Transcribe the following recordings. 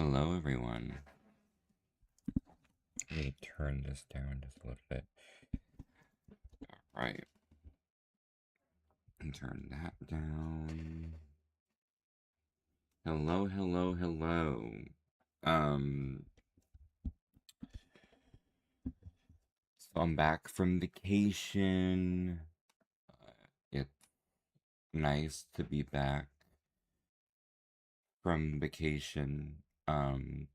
Hello, everyone. Let me turn this down just a little bit. All right. And turn that down. Hello, hello, hello. Um, so I'm back from vacation. It's nice to be back from vacation. Um,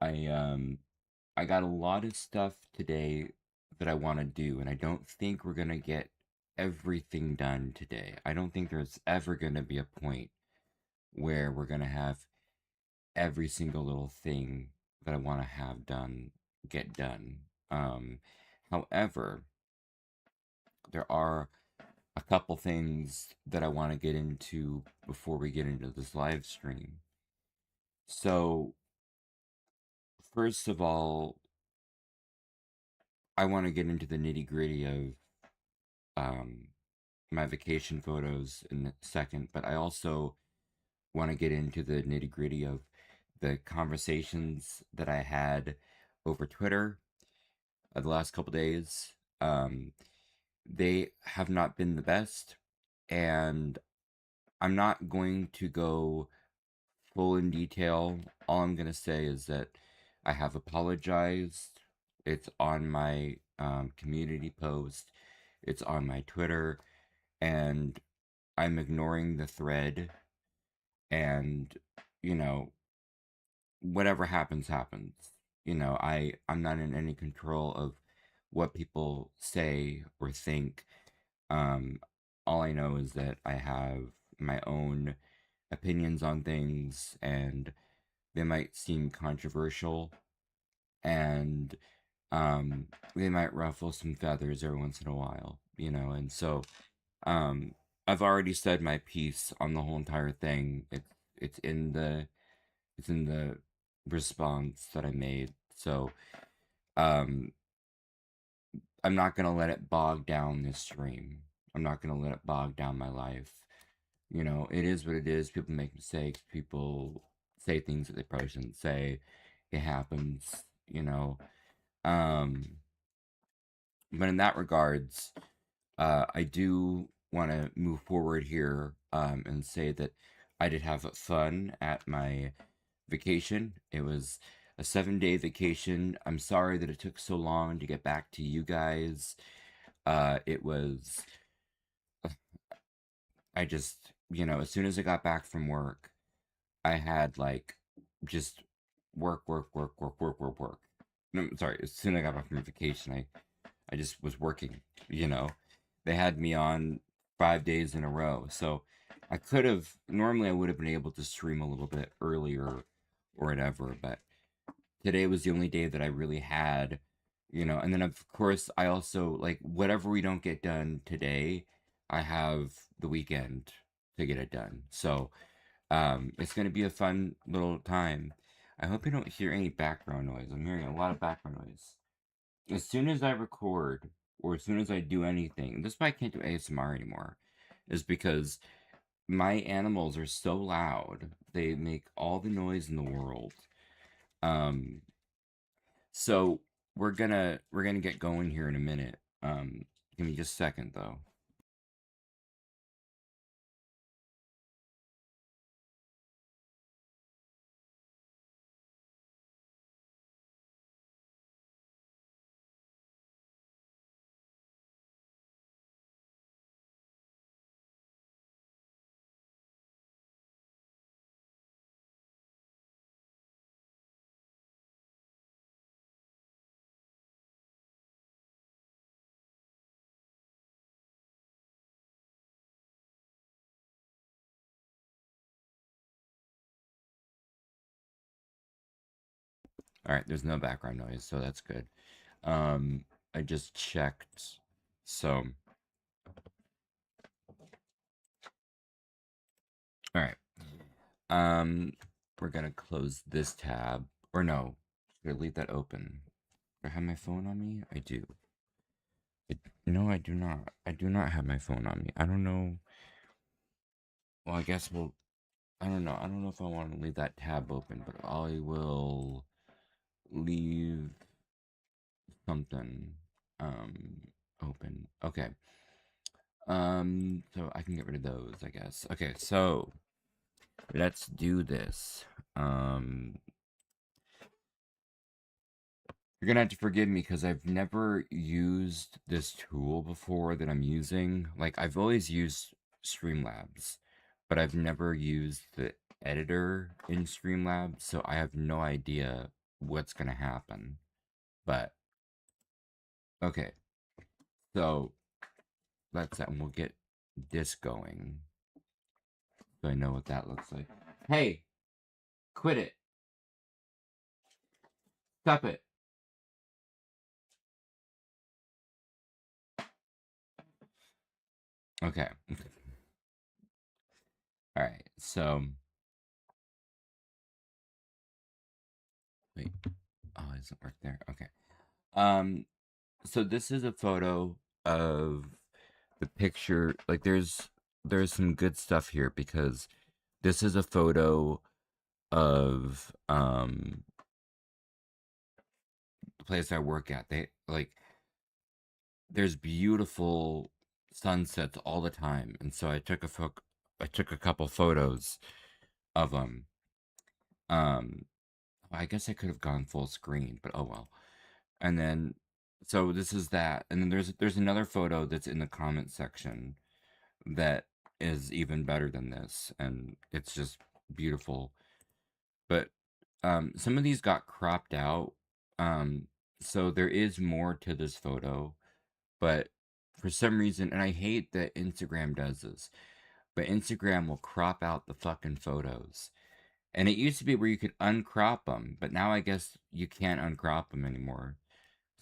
I um I got a lot of stuff today that I want to do, and I don't think we're gonna get everything done today. I don't think there's ever gonna be a point where we're gonna have every single little thing that I want to have done get done. Um, However, there are a couple things that I want to get into before we get into this live stream. So, first of all, I want to get into the nitty gritty of um, my vacation photos in a second, but I also want to get into the nitty gritty of the conversations that I had over Twitter the last couple days. Um, they have not been the best, and I'm not going to go full in detail. All I'm going to say is that I have apologized. It's on my community post, it's on my Twitter, and I'm ignoring the thread. And, you know, whatever happens, happens. I'm not in any control of what people say or think. Um, all I know is that I have my own opinions on things, and they might seem controversial, and they might ruffle some feathers every once in a while. And so, um, I've already said my piece on the whole entire thing. It's in the it's in the response that I made. So, um, I'm not gonna let it bog down this stream. I'm not gonna let it bog down my life. It is what it is. People make mistakes. People say things that they probably shouldn't say. It happens. Um, but in that regards, I do want to move forward here and say that I did have fun at my vacation. It was a 7-day vacation. I'm sorry that it took so long to get back to you guys. It was, I just, as soon as I got back from work, I had like just work, work, work, work, work, work, work. No, sorry. As soon as I got back from vacation, I just was working. You know, they had me on 5 days in a row, so I could have normally I would have been able to stream a little bit earlier or whatever, but today was the only day that I really had. And then of course I also like whatever we don't get done today, I have the weekend to get it done. So it's gonna be a fun little time. I hope you don't hear any background noise. I'm hearing a lot of background noise. As soon as I record or as soon as I do anything, this is why I can't do ASMR anymore, is because my animals are so loud. They make all the noise in the world. Um, so we're gonna get going here in a minute. Give me just a second though. All right, there's no background noise, so that's good. I just checked. So, all right. Um, we're gonna close this tab. Or no, should I leave that open? Do I have my phone on me? I do. No, I do not. I do not have my phone on me. I don't know. Well, I guess we'll I don't know. I don't know if I want to leave that tab open, but I will leave something um open. Okay. So I can get rid of those, I guess. Okay, so let's do this. Um you're gonna have to forgive me because I've never used this tool before that I'm using. Like I've always used Streamlabs, but I've never used the editor in Streamlabs, so I have no idea what's gonna happen. But okay, so let's and we'll get this going. So I know what that looks like. Hey, quit it. Stop it. Okay. All right. So wait. Oh, it doesn't work there. Okay. Um. So this is a photo of the picture. Like, there's some good stuff here because this is a photo of the place I work at. They like there's beautiful sunsets all the time, and so I took a couple photos of them. Um, I guess I could have gone full screen, but oh well. And then, so this is that, and then there's another photo that's in the comment section that is even better than this, and it's just beautiful. But some of these got cropped out, um, so there is more to this photo, but for some reason, and I hate that Instagram does this, but Instagram will crop out the fucking photos. And it used to be where you could uncrop them, but now I guess you can't uncrop them anymore.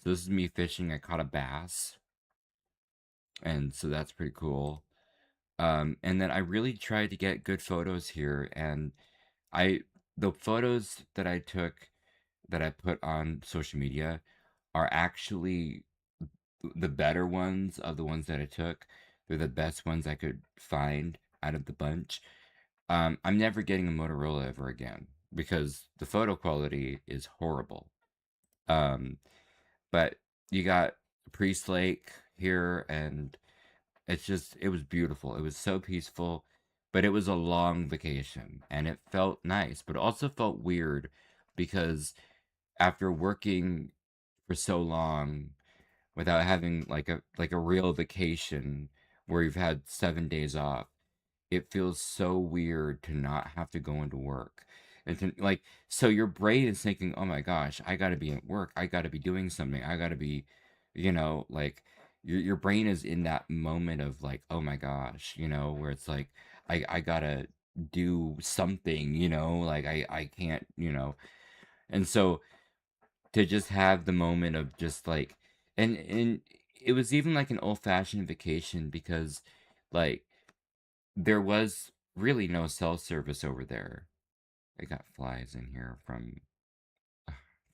So this is me fishing. I caught a bass, and so that's pretty cool. And then I really tried to get good photos here, and I the photos that I took that I put on social media are actually the better ones of the ones that I took. They're the best ones I could find out of the bunch. I'm never getting a Motorola ever again because the photo quality is horrible. Um, but you got Priest Lake here, and it was beautiful. It was so peaceful, but it was a long vacation, and it felt nice, but also felt weird because after working for so long without having like a real vacation where you've had 7 days off, it feels so weird to not have to go into work. And to, like, so your brain is thinking, oh my gosh, I gotta be at work. I gotta be doing something. I gotta be, like your brain is in that moment of like, oh my gosh, where it's like, I gotta do something, like I can't, and so to just have the moment of just like, and it was even like an old fashioned vacation because like there was really no cell service over there. I got flies in here from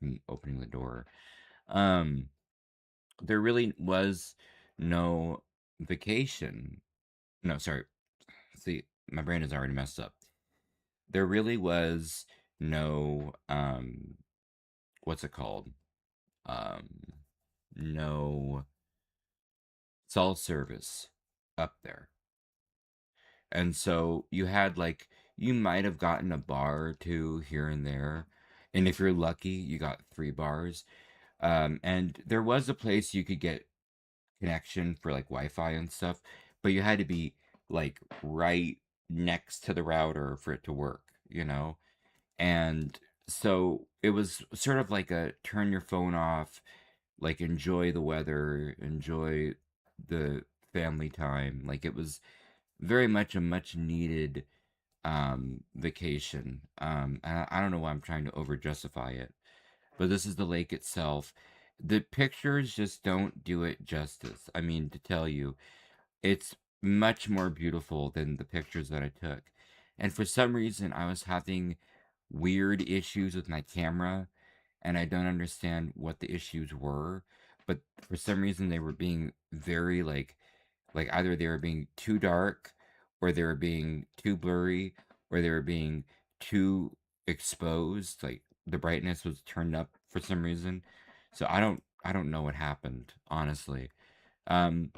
me opening the door. Um, there really was no vacation. No, sorry. See, my brain is already messed up. There really was no what's it called? Um, no cell service up there. And so you had like you might have gotten a bar or two here and there. And if you're lucky, you got 3 bars. And there was a place you could get connection for like Wi-Fi and stuff, but you had to be like right next to the router for it to work. And so it was sort of like a turn your phone off, like enjoy the weather, enjoy the family time. Like it was very much a much needed vacation. And I don't know why I'm trying to over justify it, but this is the lake itself. The pictures just don't do it justice. I mean, to tell you, it's much more beautiful than the pictures that I took. And for some reason, I was having weird issues with my camera, and I don't understand what the issues were. But for some reason, they were being very like either they were being too dark or they were being too blurry where they were being too exposed, like the brightness was turned up for some reason. So I don't know what happened, honestly. Um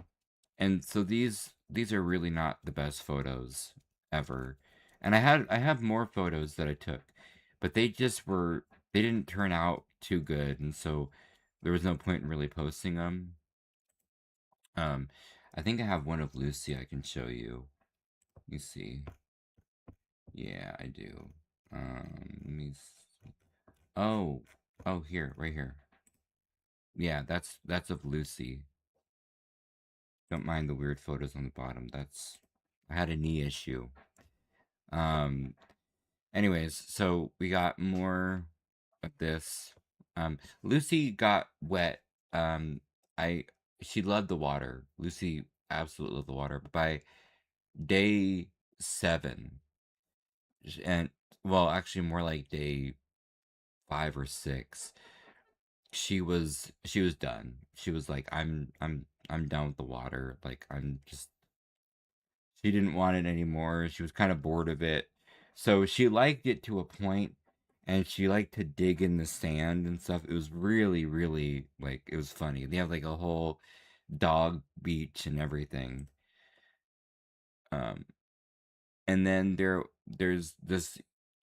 and so these are really not the best photos ever. And I have more photos that I took, but they didn't turn out too good, and so there was no point in really posting them. Um, I think I have one of Lucy I can show you. You see. Yeah, I do. Let me oh, oh, here, right here. Yeah, that's of Lucy. Don't mind the weird photos on the bottom. That's I had a knee issue. Um, Anyways, so we got more of this. Lucy got wet. Um, I She loved the water. Lucy absolutely loved the water. But by day 7, and well, actually more like day 5 or 6, she was done. She was like, I'm done with the water. Like I'm just she didn't want it anymore. She was kind of bored of it. So she liked it to a point, and she liked to dig in the sand and stuff. It was really, really like it was funny. They have like a whole dog beach and everything. Um, and then there's this.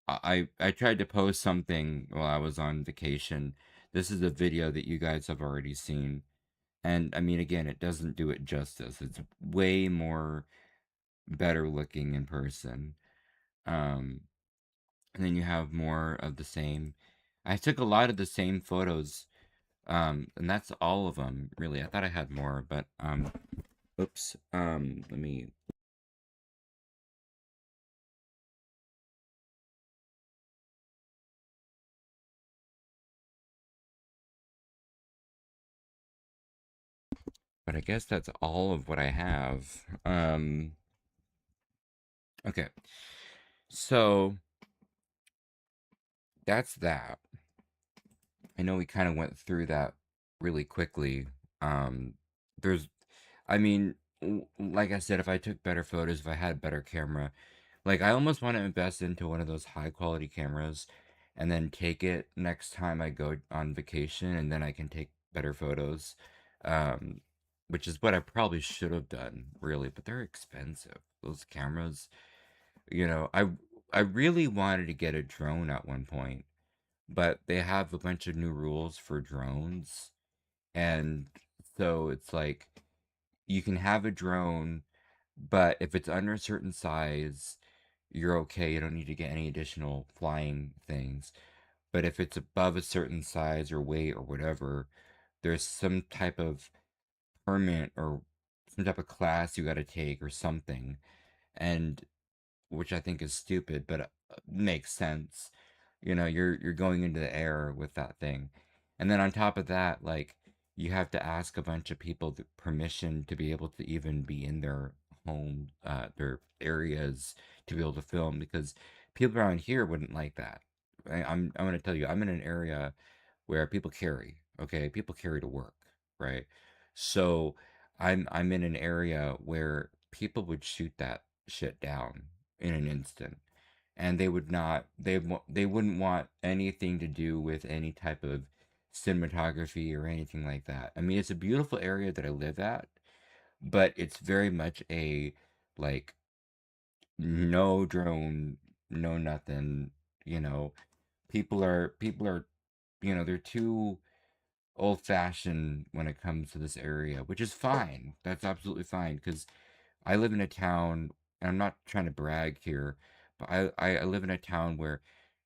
I tried to post something while I was on vacation. This is a video that you guys have already seen, and I mean, again, it doesn't do it justice. It's way more better looking in person. Um, and then you have more of the same. I took a lot of the same photos, and that's all of them, really. I thought I had more, but oops. Let me. But I guess that's all of what I have. Okay, so that's that. I know we kind of went through that really quickly. Um, there's, I mean, like I said, if I took better photos, if I had a better camera, like I almost want to invest into one of those high quality cameras and then take it next time I go on vacation and then I can take better photos. Um, which is what I probably should have done, really, but they're expensive. Those cameras, you know, I really wanted to get a drone at one point, but they have a bunch of new rules for drones. And so it's like you can have a drone, but if it's under a certain size, you're okay. You don't need to get any additional flying things. But if it's above a certain size or weight or whatever, there's some type of permit or some type of class you got to take or something. And which I think is stupid, but makes sense. You know, you're going into the air with that thing, and then on top of that, like you have to ask a bunch of people permission to be able to even be in their home, their areas to be able to film because people around here wouldn't like that. I'm going to tell you, I'm in an area where people carry. Okay, people carry to work, right? So I'm in an area where people would shoot that shit down in an instant, and they would not they wouldn't want anything to do with any type of cinematography or anything like that. I mean, it's a beautiful area that I live at, but it's very much a like no drone, no nothing, you know. People are they're too old fashioned when it comes to this area, which is fine. That's absolutely fine because I live in a town, and I'm not trying to brag here, but I live in a town where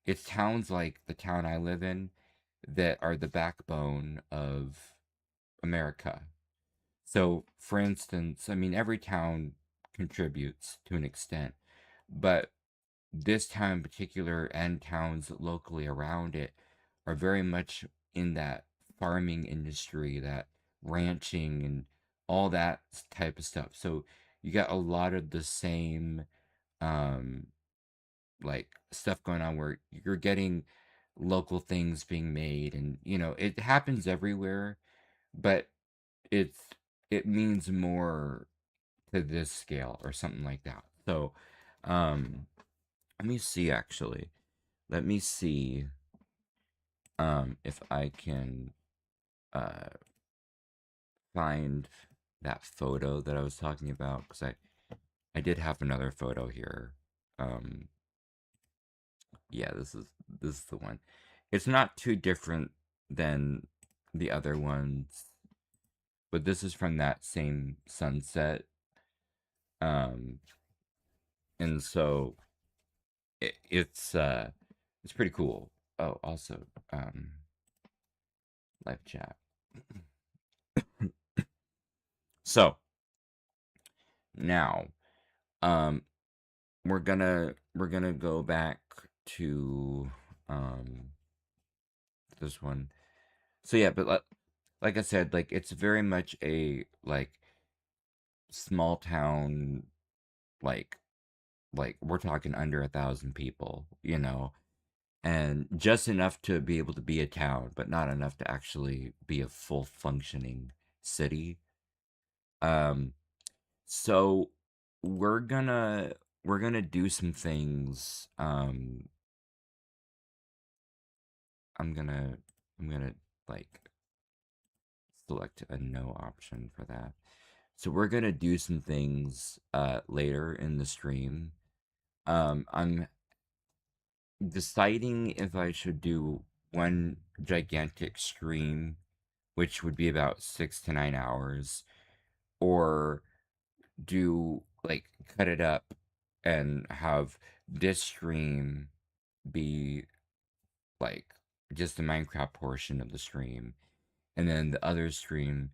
it's towns like the town I live in that are the backbone of America. So, for instance, I mean, every town contributes to an extent, but this town in particular and towns locally around it are very much in that farming industry, that ranching and all that type of stuff. So you got a lot of the same um like stuff going on where you're getting local things being made, and it happens everywhere, but it's it means more to this scale or something like that. So um Let me see, actually. Let me see if I can uh find that photo that I was talking about, because I did have another photo here. Um yeah, this is the one. It's not too different than the other ones, but this is from that same sunset. Um and so it's pretty cool. Oh, also, live chat. So now, um, we're gonna go back to this one. So yeah, but like I said, like it's very much a like small town, like we're talking under 1,000 people, and just enough to be able to be a town, but not enough to actually be a full functioning city. Um, so we're gonna we're gonna do some things. I'm gonna like select a no option for that. So we're gonna do some things later in the stream. I'm deciding if I should do one gigantic stream, which would be about 6 to 9 hours, or do like cut it up and have this stream be like just the Minecraft portion of the stream, and then the other stream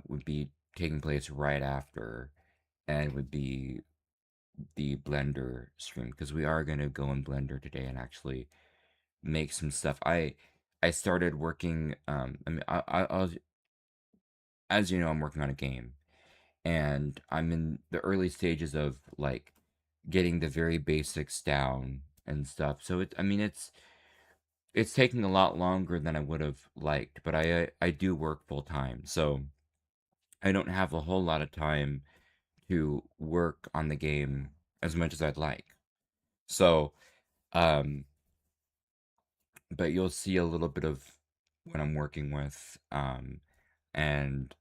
would be taking place right after, and would be the Blender stream, because we are going to go in Blender today and actually make some stuff. I started working. I mean, I was, as you know, I'm working on a game, and I'm in the early stages of like getting the very basics down and stuff. So I mean, it's taking a lot longer than I would have liked, but I do work full time, so I don't have a whole lot of time to work on the game as much as I'd like. So, um, but you'll see a little bit of what I'm working with, and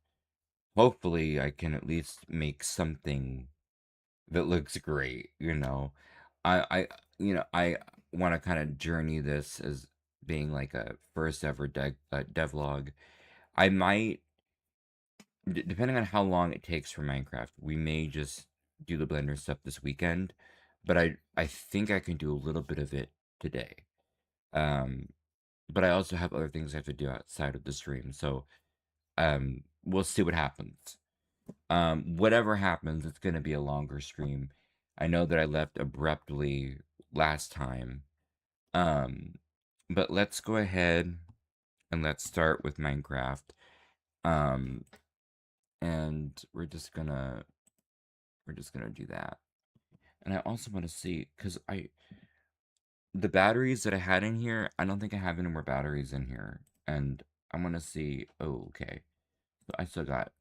hopefully I can at least make something that looks great. I want to kind of journey this as being like a first ever devlog. I might, depending on how long it takes for Minecraft, we may just do the Blender stuff this weekend, but I think I can do a little bit of it today. Um, but I also have other things I have to do outside of the stream, so we'll see what happens. Whatever happens, it's gonna be a longer stream. I know that I left abruptly last time. Um, but let's go ahead and let's start with Minecraft. Um, and we're just gonna do that. And I also want to see, because the batteries that I had in here, I don't think I have any more batteries in here. And I want to see, oh, okay. So I still got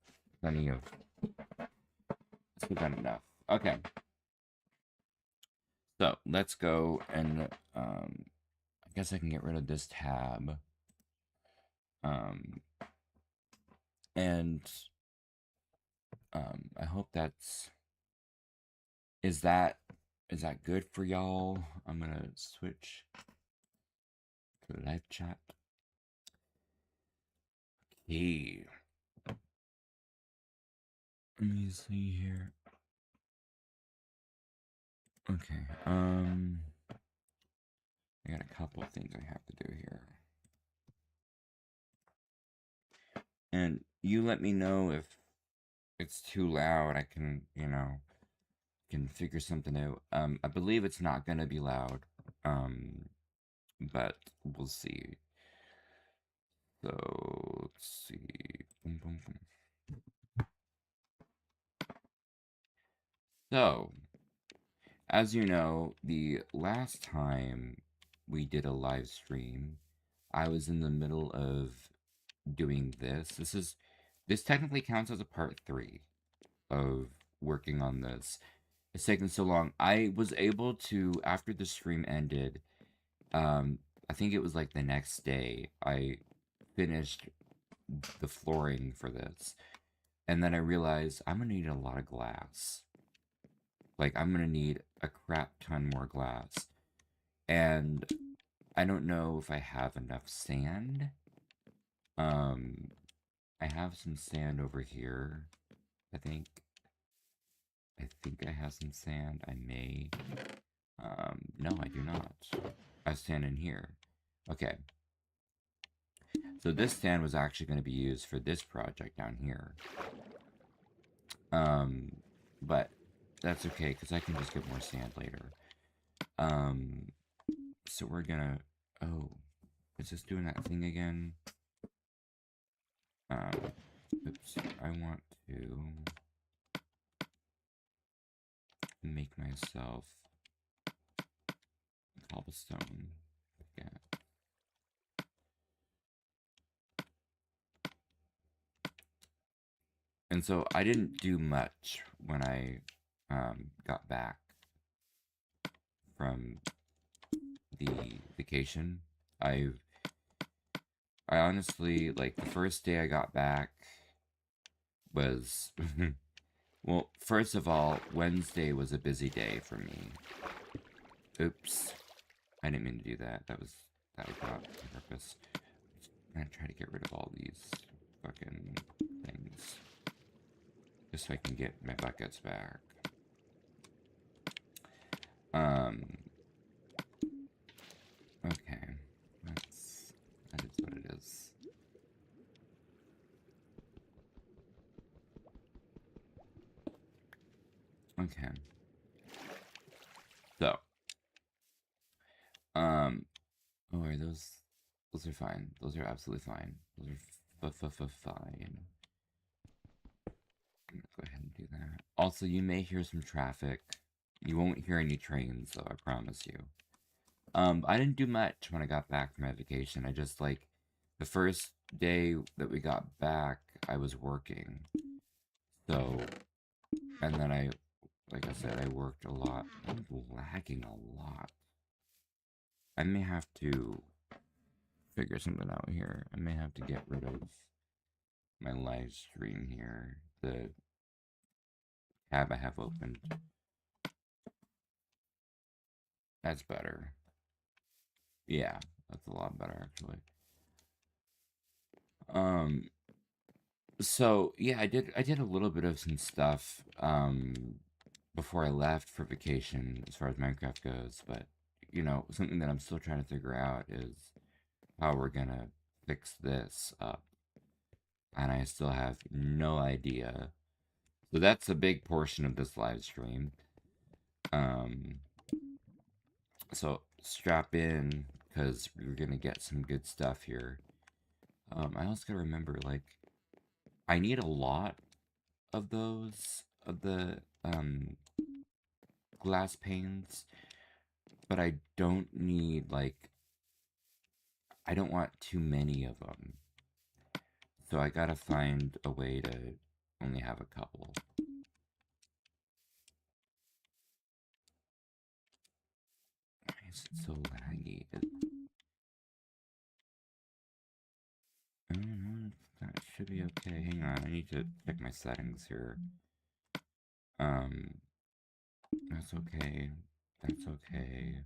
enough. Okay. So let's go and, I guess I can get rid of this tab. Um, and, I hope is that, is that good for y'all? I'm gonna switch to live chat. Okay. Let me see here. Okay, I got a couple of things I have to do here. And you let me know if it's too loud. I can figure something out. I believe it's not gonna be loud. But we'll see. So let's see. Boom, boom, boom. So, as you know, the last time we did a live stream, I was in the middle of doing this. This technically counts as a part 3 of working on this. It's taken so long. I was able to, after the stream ended, um, I think it was like the next day, I finished the flooring for this. And then I realized I'm gonna need a lot of glass. Like, I'm gonna need a crap ton more glass. And I don't know if I have enough sand. Um, I have some sand over here. I think. I think I have some sand. I may. No, I do not. I have sand in here. Okay. So this sand was actually going to be used for this project down here. Um, but that's okay because I can just get more sand later. So we're gonna. Oh, is this doing that thing again? Oops. I want to make myself cobblestone. Yeah. And so I didn't do much when I got back from the vacation. I I honestly, like, the first day I got back was well, first of all, Wednesday was a busy day for me. Oops. I didn't mean to do that. That was not on purpose. I'm gonna try to get rid of all these fucking things. Just so I can get my buckets back. Okay. That is what it is. Okay. So, oh, are those are fine. Those are absolutely fine. Those are fine. I'm gonna go ahead and do that. Also, you may hear some traffic. You won't hear any trains, though, I promise you. I didn't do much when I got back from my vacation. I just, like, the first day that we got back, I was working. So, and then like I said, I worked a lot. I'm lagging a lot. I may have to figure something out here. I may have to get rid of my live stream here. The tab I have opened. That's better. Yeah, that's a lot better actually. Um so yeah, I did a little bit of some stuff before I left for vacation as far as Minecraft goes, but you know, something that I'm still trying to figure out is how we're gonna fix this up. And I still have no idea. So that's a big portion of this live stream. Um, so strap in because we're gonna get some good stuff here. I also gotta remember, like, I need a lot of the glass panes, but I don't need, like, I don't want too many of them. So I gotta find a way to only have a couple. Why is it so laggy? I don't know, that should be okay. Hang on, I need to check my settings here. Um, that's okay. That's okay.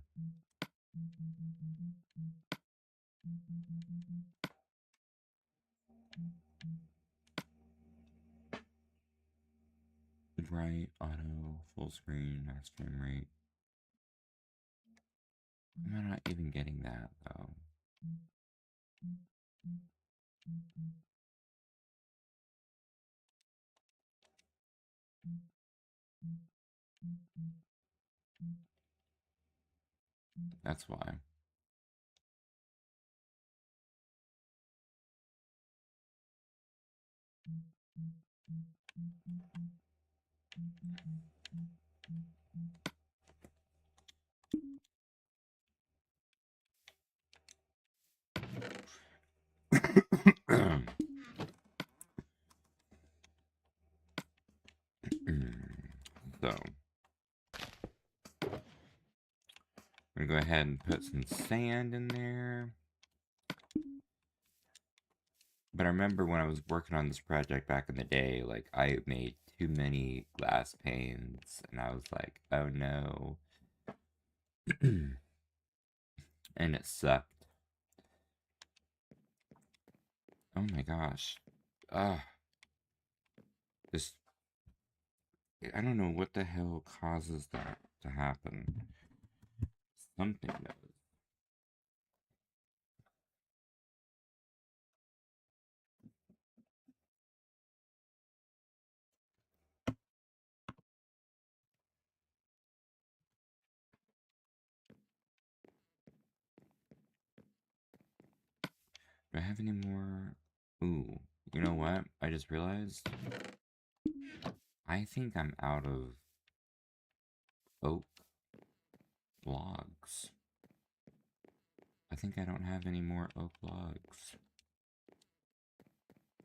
Bright, auto, full screen, max frame rate. I'm not even getting that, though. That's why. So, I'm gonna go ahead and put some sand in there. But I remember when I was working on this project back in the day, like I made too many glass panes, and I was like, oh no. And it sucked. Oh my gosh. Ugh. This, I don't know what the hell causes that to happen. Something does. Do I have any more? Ooh, you know what? I just realized. I think I'm out of oak logs. I think I don't have any more oak logs.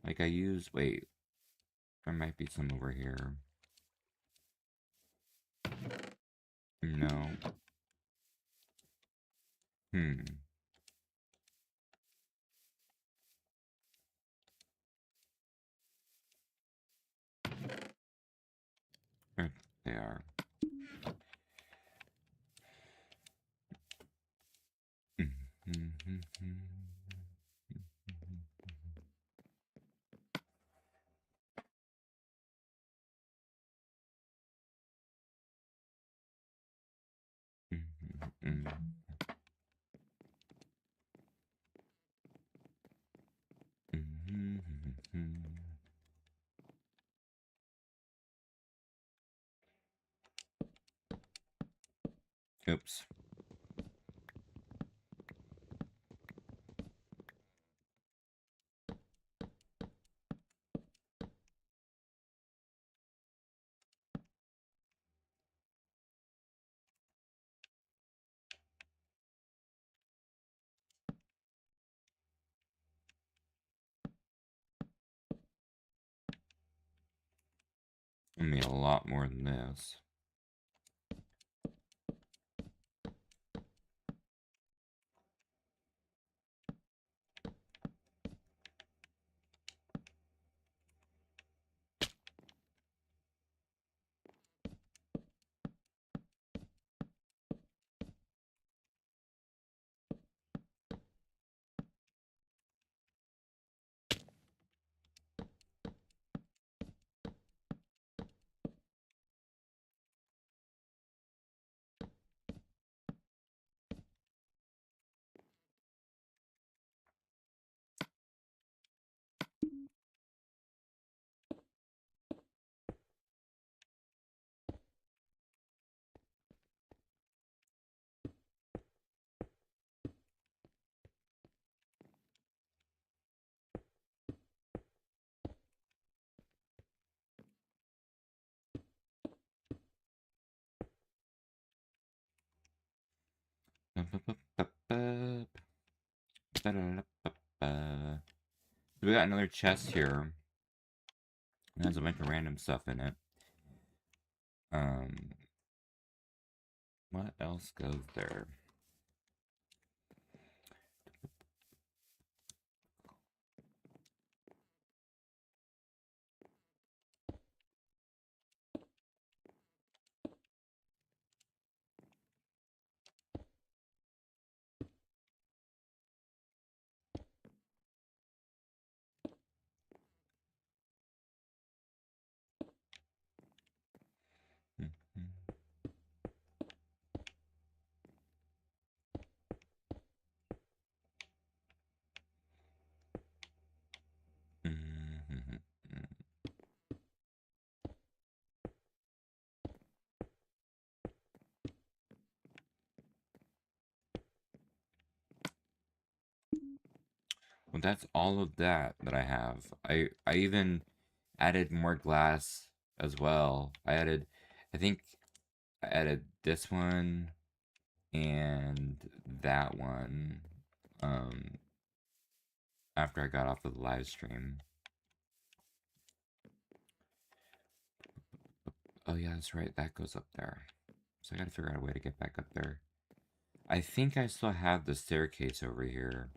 Like I use, wait, there might be some over here. No. Hmm. There they are. Oops. I need a lot more than this. We got another chest here. It has a bunch of random stuff in it. What else goes there? Well, that's all of that I have. I even added more glass as well. I think I added this one and that one um after I got off of the live stream. Oh yeah, that's right. That goes up there. So I gotta figure out a way to get back up there. I think I still have the staircase over here.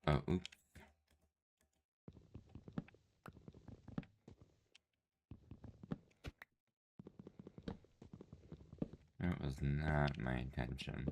Oh, oops. That was not my intention.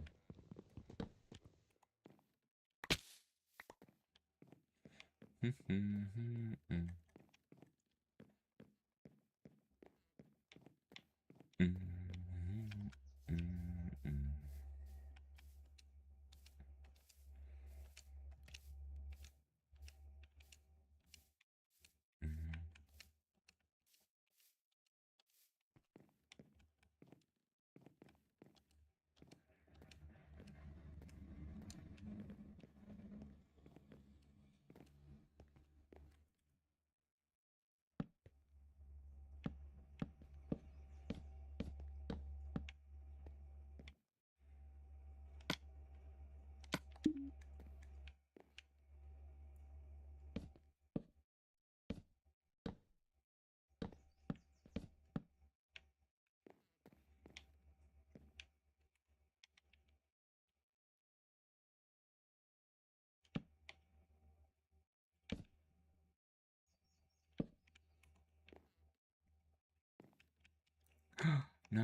No.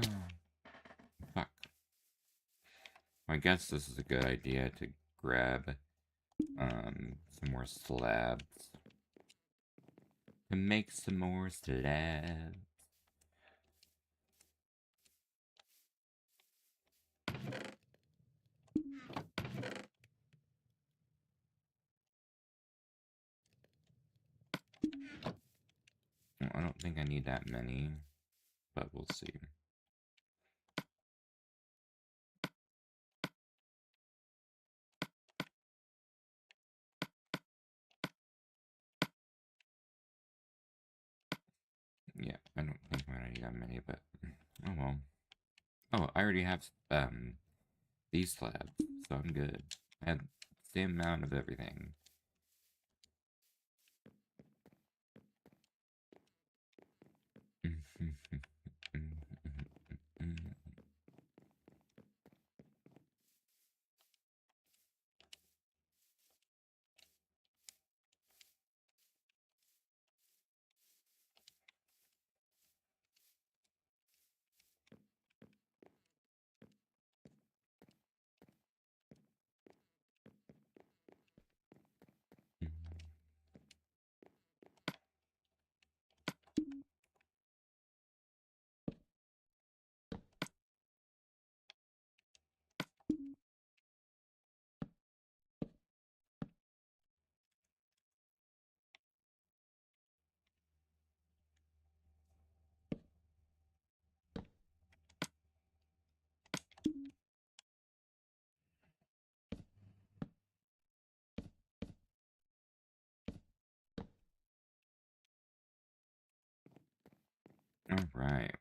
Fuck. I guess this is a good idea to grab some more slabs. To make some more slabs. Well, I don't think I need that many, but we'll see. Yeah, I don't think I'm gonna need that many, but oh well. Oh, I already have these slabs, so I'm good. I had the same amount of everything. All right.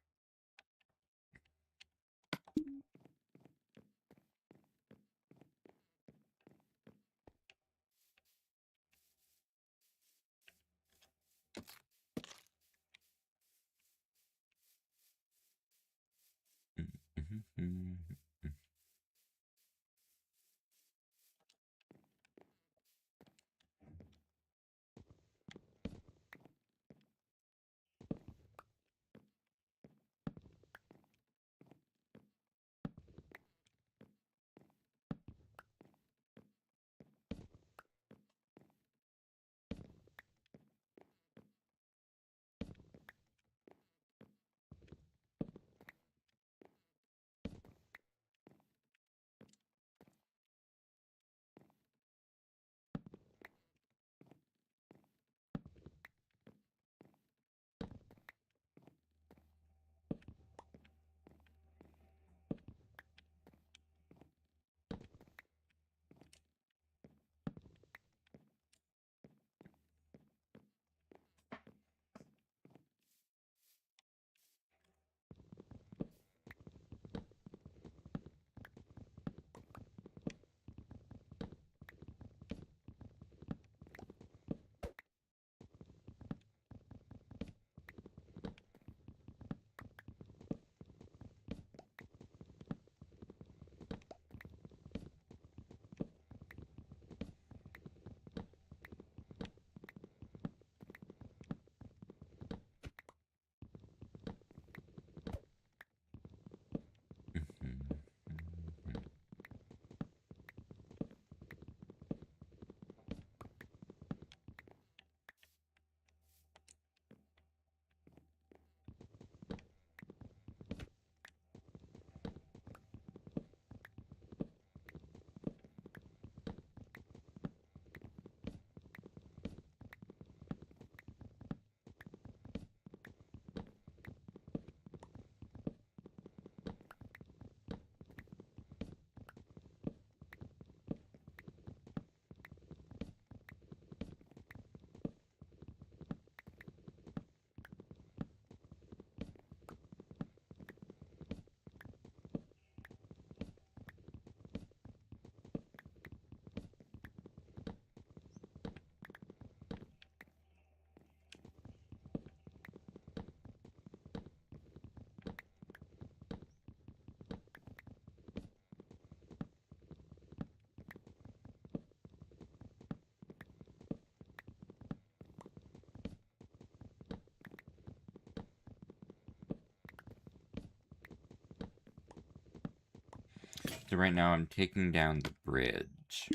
So right now I'm taking down the bridge,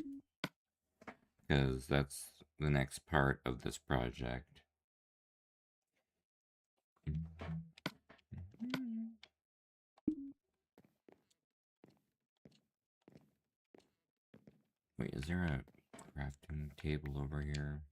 because that's the next part of this project. Wait, is there a crafting table over here?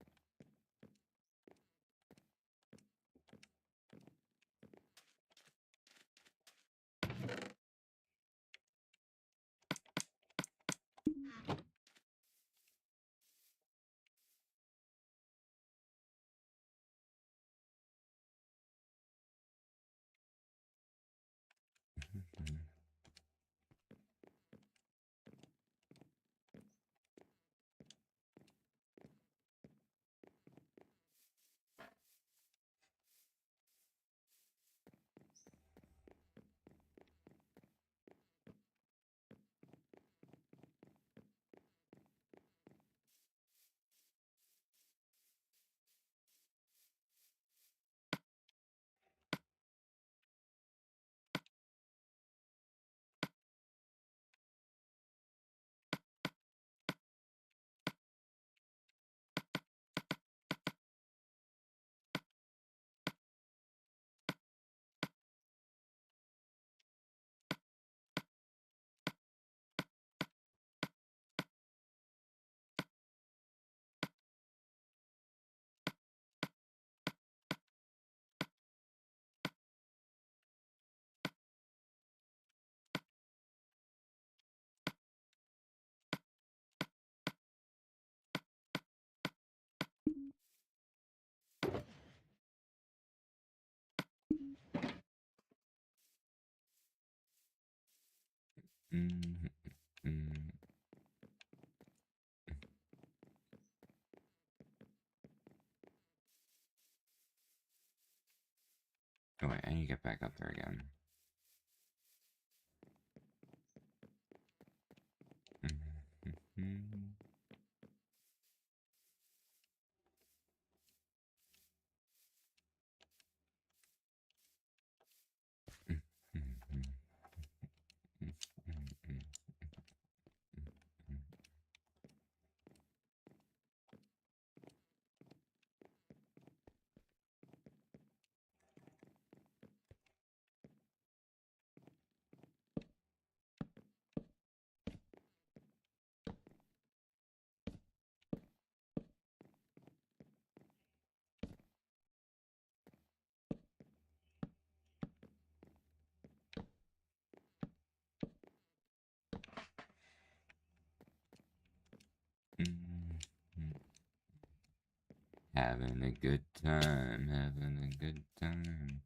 Mm, mm. Oh wait, I need to get back up there again. Having a good time, having a good time.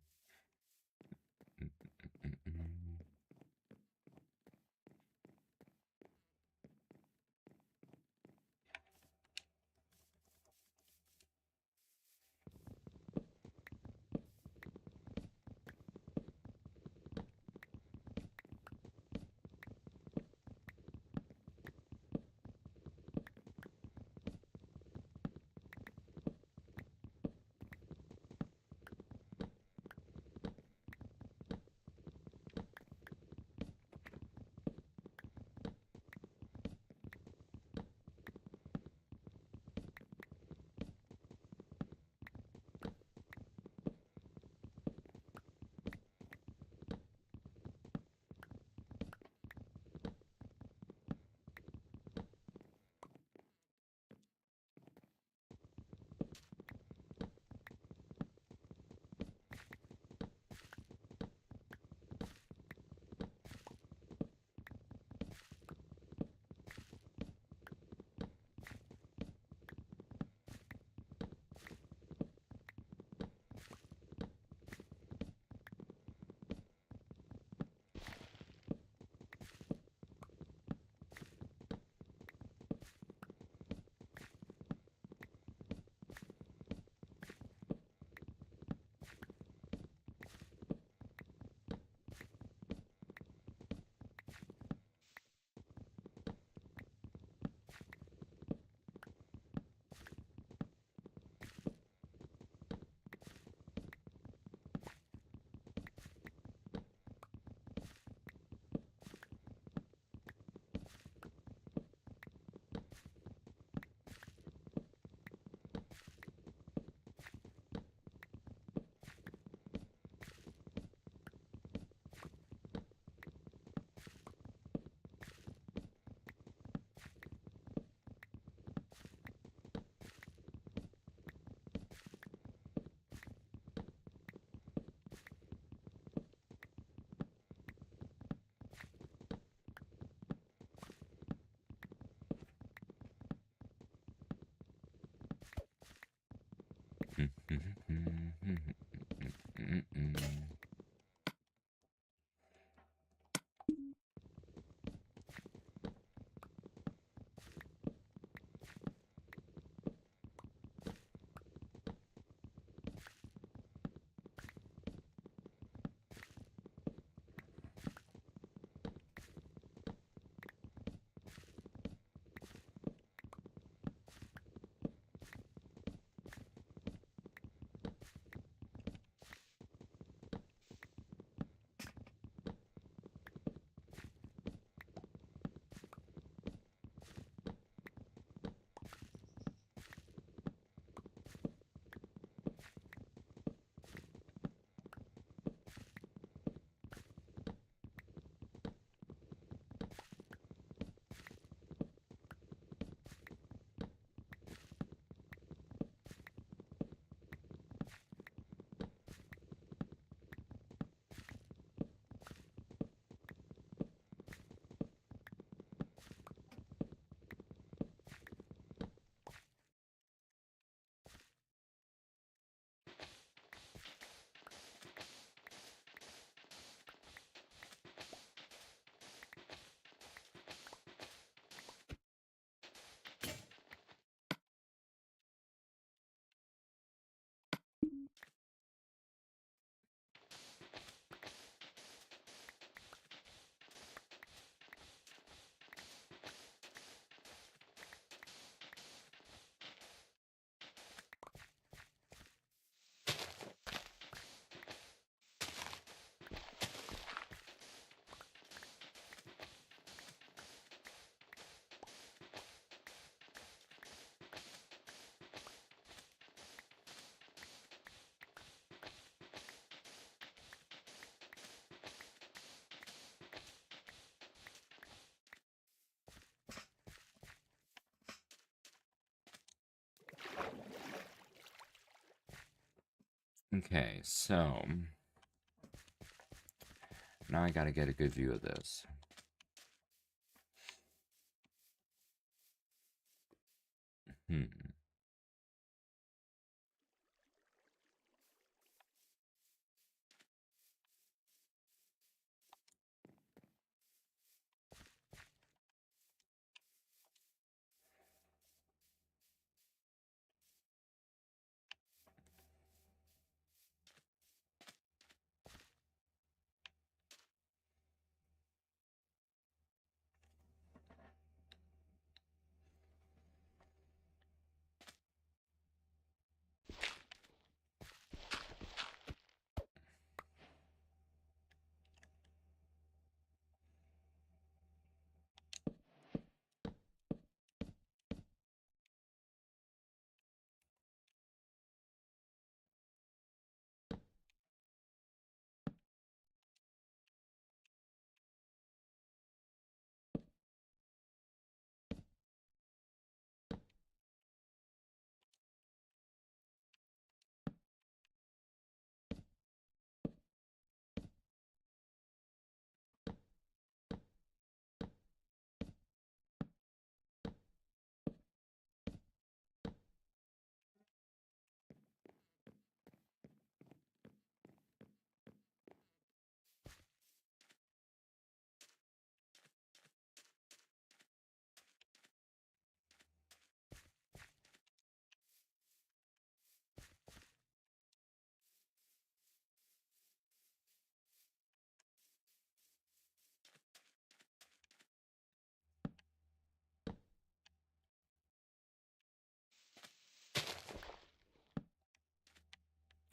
Okay, so now I gotta get a good view of this. Hmm.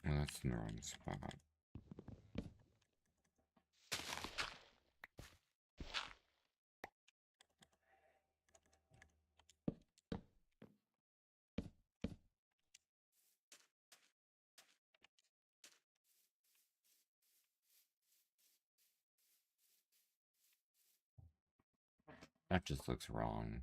Well, that's in the wrong spot. That just looks wrong.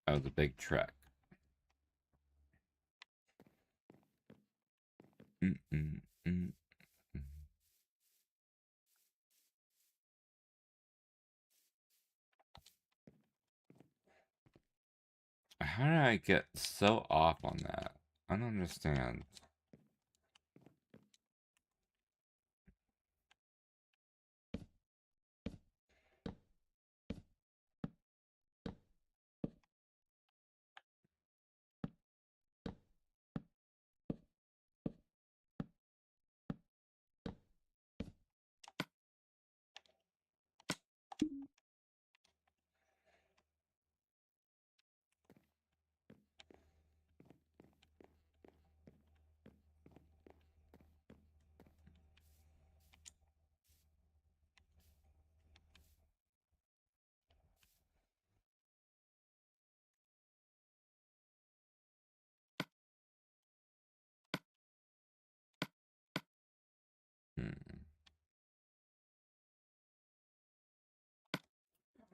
Oh, the big truck. Mm-mm-mm. How did I get so off on that? I don't understand.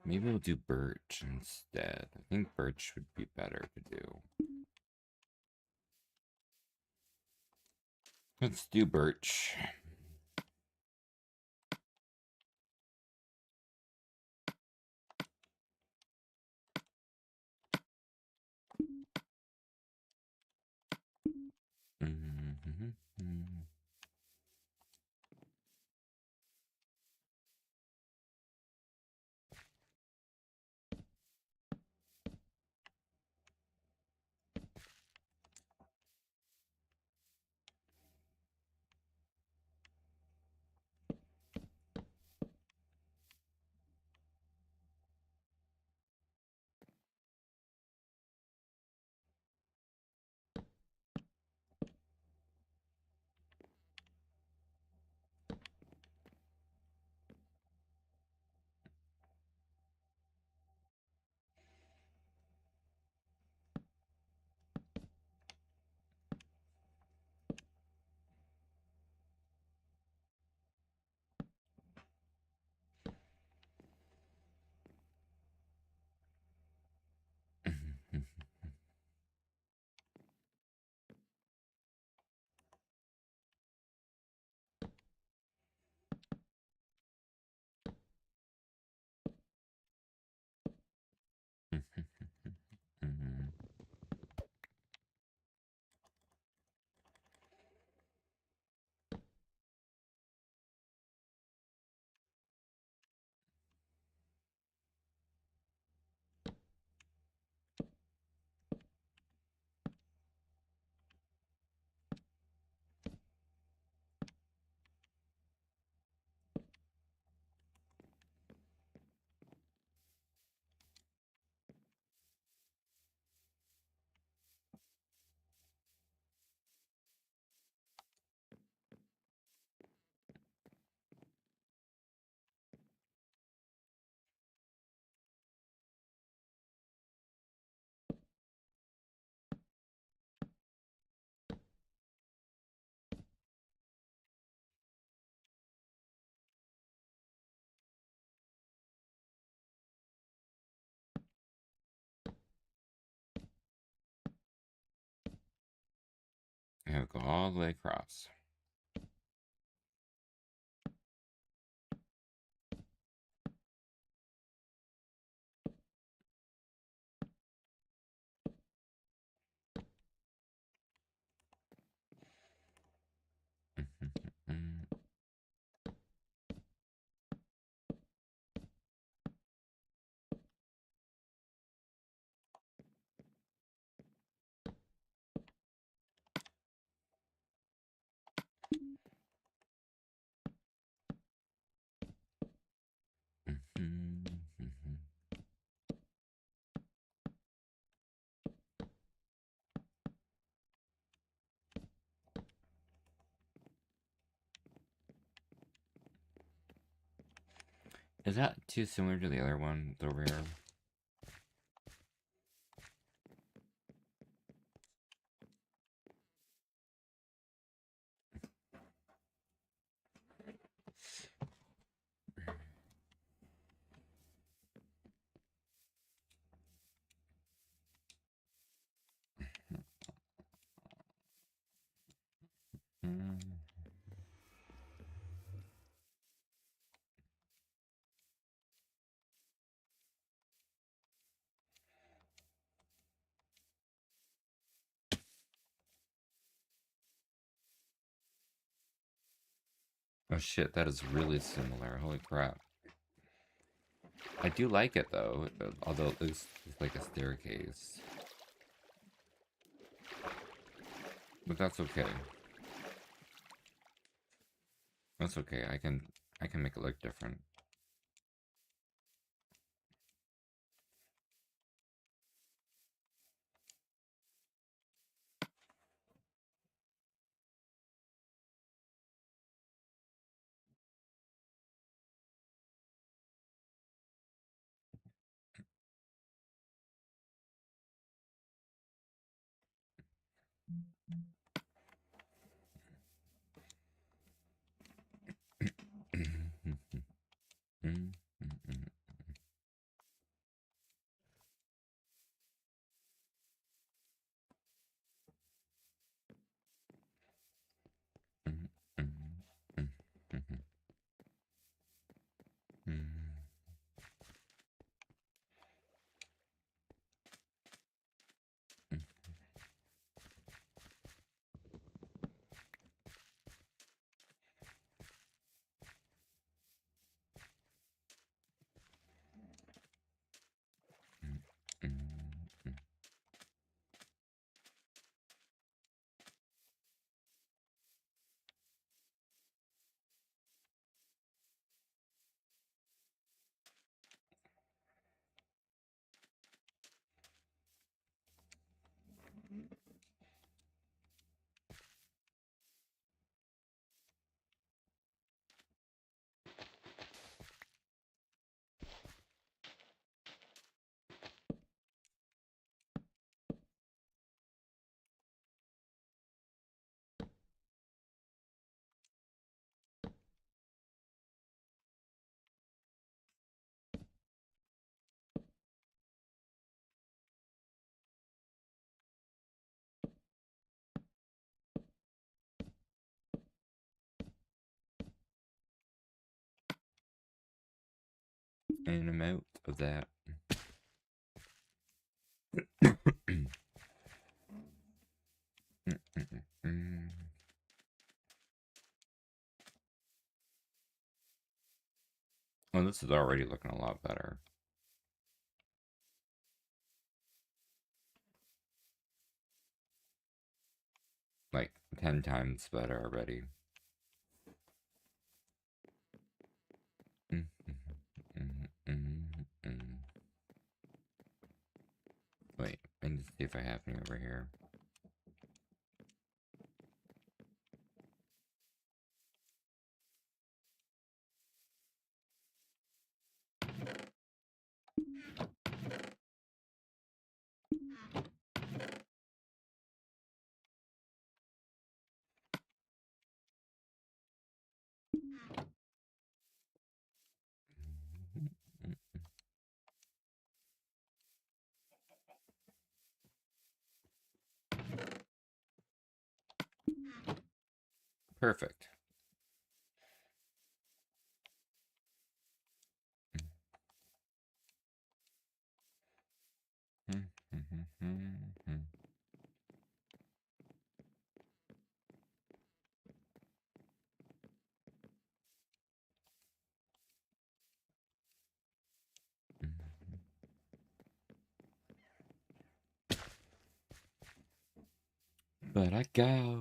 Maybe we'll do birch instead. I think birch would be better to do. Let's do birch. I'll go all the way across. Is that too similar to the other one over here? Oh shit, that is really similar. Holy crap. I do like it though, although it's like a staircase. But that's okay. That's okay. I can make it look different. And I'm out of that. Well, this is already looking a lot better. Like 10 times better already. Wait, I need to see if I have any over here. Perfect. But I gotta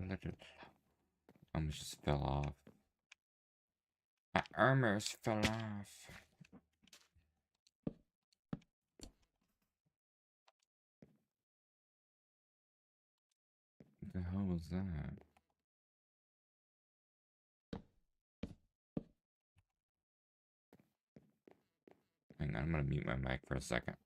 let it go. Almost just fell off. I almost fell off. What the hell was that? Hang on, I'm gonna mute my mic for a second.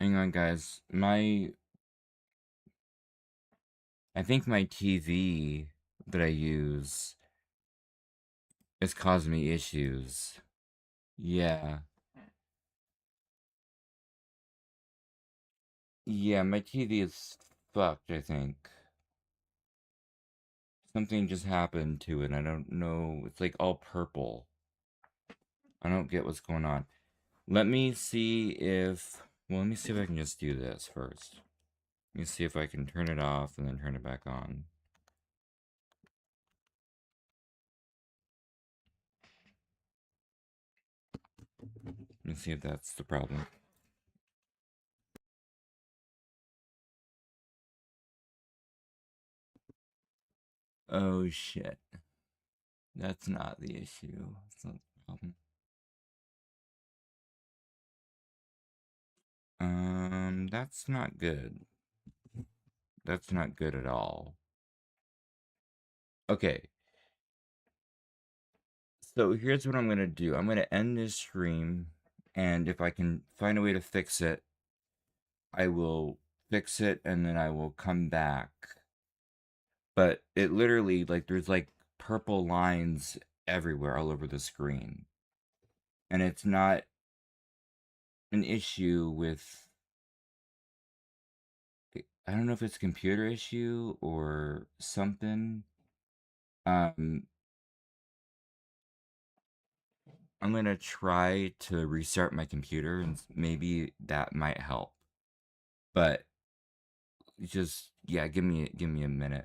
Hang on, guys. I think my TV that I use is causing me issues. Yeah. Yeah, my TV is fucked, I think. Something just happened to it. I don't know. It's like all purple. I don't get what's going on. Let me see if... Well, let me see if I can just do this first. Let me see if I can turn it off and then turn it back on. Let me see if that's the problem. Oh, shit. That's not the issue. That's not the problem. That's not good. That's not good at all. Okay. So here's what I'm going to do. I'm going to end this stream, and if I can find a way to fix it, I will fix it, and then I will come back. But it literally, like, there's like purple lines everywhere all over the screen. And it's not an issue with, I don't know if it's a computer issue or something. Um, I'm gonna try to restart my computer and maybe that might help. But just, yeah, give me a minute.